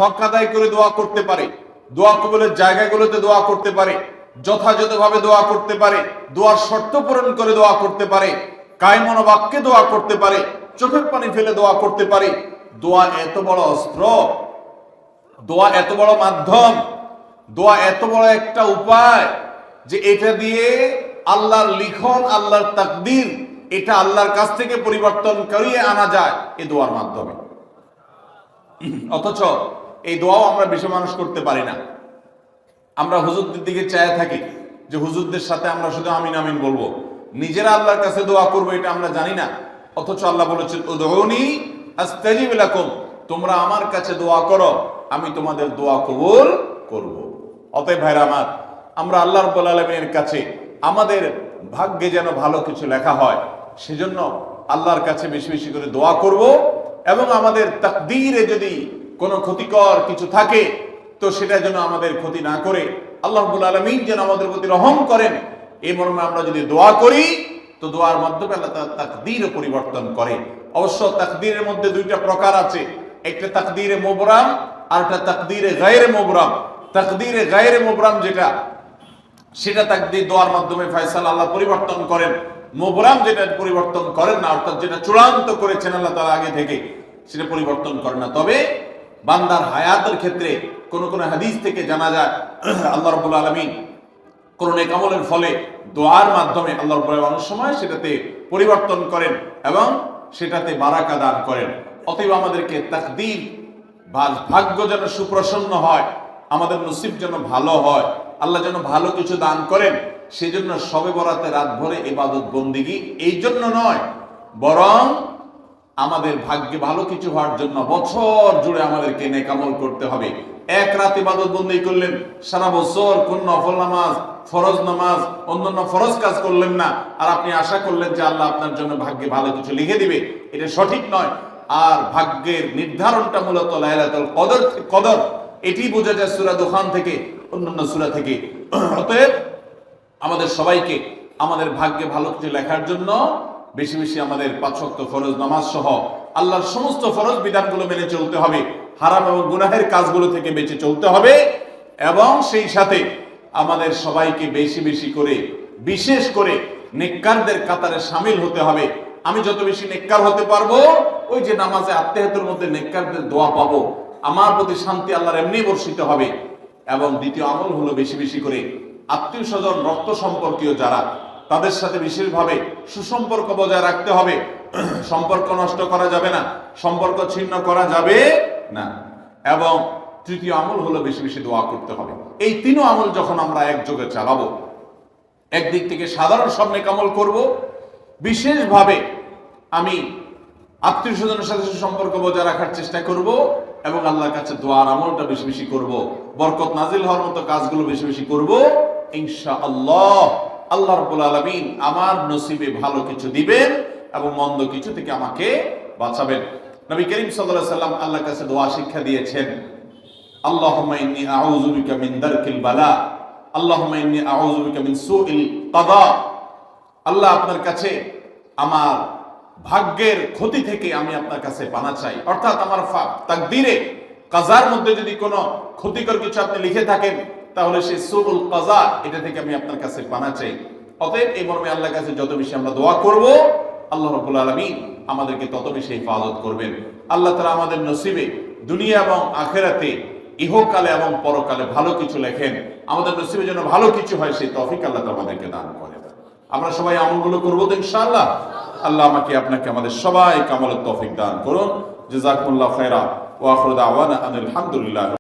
হক আদায় করে দোয়া করতে পারে, দোয়া কবুলের জায়গাগুলোতে দোয়া করতে পারে, যথাযথভাবে দোয়া করতে পারে, দোয়ার শর্ত পূরণ করে দোয়া করতে পারে, কায়মন বাক্যে দোয়া করতে পারে, চোখের পানি ফেলে দোয়া করতে পারে। দোয়া এত বড় অস্ত্র, দোয়া এত বড় মাধ্যম, দোয়া এত বড় একটা উপায় যে এটা দিয়ে আল্লাহর লিখন, আল্লাহর তাকদীর, এটা আল্লাহর কাছ থেকে পরিবর্তন করিয়ে আনা যায় এই দোয়ার মাধ্যমে। অথচ এই দোয়াও আমরা বেশি মানুষ করতে পারি না। আমরা হুজুরদের দিকে চায় থাকি যে হুজুরদের সাথে আমরা শুধু আমিন আমিন বলবো, নিজেরা আল্লাহর কাছে দোয়া করবো এটা আমরা জানি না। অথচ আল্লাহ বলেছেন উদউনি আস্তাজিব লাকুম, তোমরা আমার কাছে দোয়া করো, আমি তোমাদের দোয়া কবুল করব। অতএব ভাইরা আমার, আমরা আল্লাহ রাব্বুল আলামিনের কাছে আমাদের ভাগ্যে যেন ভালো কিছু লেখা হয়, সেজন্য আল্লাহর কাছে বেশি বেশি করে দোয়া করব। এবং আমাদের তাকদীরে যদি কোনো ক্ষতিকর কিছু থাকে তো সেটা যেন আমাদের ক্ষতি না করে আল্লাহ রাব্বুল আলামিন যেন আমাদের প্রতি রহম করেন, এই মর্মে আমরা যদি দোয়া করি তো দোয়ার মাধ্যমে আল্লাহ তাআলা তাকদীরও পরিবর্তন করে। অবশ্য তাকদীরের মধ্যে দুইটা প্রকার আছে, একটা তাকদীরে মুবরাম আর একটা তাকদীরে গায়রে মুবরাম। তাকদীরে গায়রে মুবরাম যেটা, সেটা তাকদীর দোয়ার মাধ্যমে ফয়সালা আল্লাহ পরিবর্তন করেন। মুবরাম যেটা পরিবর্তন করেন না, অর্থাৎ যেটা চূড়ান্ত করেছেন আল্লাহ তাআলা আগে থেকে, সেটা পরিবর্তন করেন না। তবে বান্দার হায়াতের ক্ষেত্রে কোন কোন হাদিস থেকে জানা যায় আল্লাহ রাব্বুল আলামিন কোন নেক আমলের ফলে দোয়ার মাধ্যমে আল্লাহ রাব্বুল আলামিন অনেক সময় সেটাতে পরিবর্তন করেন এবং সেটাতে বারাকা দান করেন। অতএব আমাদেরকে তাকদীর, ভাগ্য যেন সুপ্রসন্ন হয়, আমাদের নসিব যেন ভালো হয়, আল্লাহ যেন ভালো কিছু দান করেন, সেজন্য শবে বরাতে রাত ভরে ইবাদত বন্দিগি এই জন্য নয়, বরং আমাদের ভাগ্যে ভালো কিছু হওয়ার জন্য বছর জুড়ে আমাদেরকে নেক আমল করতে হবে। এক রাত ইবাদত বন্দেগি করলেন, সারা বছর কোন নফল নামাজ, ফরজ নামাজ, অন্যান্য ফরজ কাজ করলেন না, আর আপনি আশা করলেন যে আল্লাহ আপনার জন্য ভাগ্যে ভালো কিছু লিখে দিবে, এটা সঠিক নয়। আর ভাগ্যের নির্ধারণটা মূলত লাইলাতুল কদর, এটি বোঝা যায় সূরা দুখান থেকে, অন্যান্য সূরা থেকে। অতএব আমাদের সবাইকে আমাদের ভাগ্যে ভালো কিছু লেখার জন্য বেশি বেশি আমাদের 5 ওয়াক্ত ফরজ নামাজ সহ আল্লাহর সমস্ত ফরজ বিধানগুলো মেনে চলতে হবে, হারাম এবং গুনাহের কাজগুলো থেকে বেঁচে চলতে হবে, এবং সেই সাথে আমাদের সবাইকে বেশি বেশি করে, বিশেষ করে নেককারদের কাতারে শামিল হতে হবে। আমি যত বেশি নেককার হতে পারবো, ওই যে নামাজে আত্মেহাতের মধ্যে নেককারদের দোয়া পাবো, আমার প্রতি শান্তি আল্লাহর এমনি বর্ষিত হবে। এবং দ্বিতীয় আমল হলো বেশি বেশি করে আত্মীয় স্বজন, রক্ত সম্পর্কীয় যারা, তাদের সাথে বিশেষভাবে সুসম্পর্ক বজায় রাখতে হবে। সম্পর্ক নষ্ট করা যাবে না, সম্পর্ক ছিন্ন করা যাবে না। এবং তৃতীয় আমল হলো বেশি বেশি দোয়া করতে হবে। এই তিনও আমল যখন আমরা একযোগে চালাবো, একদিক থেকে সাধারণ সব নেক আমল করব, বিশেষভাবে আমি আত্মীয় স্বজনের সাথে সুসম্পর্ক বজায় রাখার চেষ্টা করব, এবং আল্লাহর কাছে দোয়ার আমলটা বেশি বেশি করব, বরকত নাজিল হওয়ার মতো কাজগুলো বেশি বেশি করব, ইনশাআল্লাহ আল্লাহ রাব্বুল আলামিন আমার নসিবে ভালো কিছু দিবেন এবং মন্দ কিছু থেকে আমাকে বাঁচাবেন। নবী করিম সাল্লাল্লাহু আলাইহি সাল্লাম আল্লাহর কাছে দোয়া শিক্ষা দিয়েছেন, আল্লাহুম্মা ইন্নী আউযু বিকা মিন দারকিল বালা, আল্লাহুম্মা ইন্নী আউযু বিকা মিন সুইল কাদা। আল্লাহ, আপনার কাছে আমার ভাগ্যের ক্ষতি থেকে আমি আপনার কাছে পানা চাই। অর্থাৎ আমার তাকদীরে, কাজার মধ্যে যদি কোনো ক্ষতিকর কিছু আপনি লিখে থাকেন, তাহলে সেই সুউল কাজা, এটা থেকে আমি আপনার কাছে পানা চাই। অতএব এই মর্মে আল্লাহর কাছে যত বেশি আমরা দোয়া করব, আল্লাহ রাব্বুল আলামিন আমাদেরকে তত বেশি হিফাজত করবেন। আল্লাহ তাআলা আমাদের নসিবে দুনিয়া এবং আখিরাতে, ইহকালে এবং পরকালে ভালো কিছু লেখেন, আমাদের নসিবে যেন ভালো কিছু হয় সেই তৌফিক আল্লাহ তাআলা আমাদেরকে দান করেন। আমরা সবাই আমলগুলো করবো তো ইনশাআল্লাহ। আল্লাহ আমাকে আপনাকে আমাদের সবাইকে আমলের তৌফিক দান করুন। জাযাকুমুল্লাহু খায়রা ওয়া আখিরু দাওয়ানা আনিল হামদুলিল্লাহ।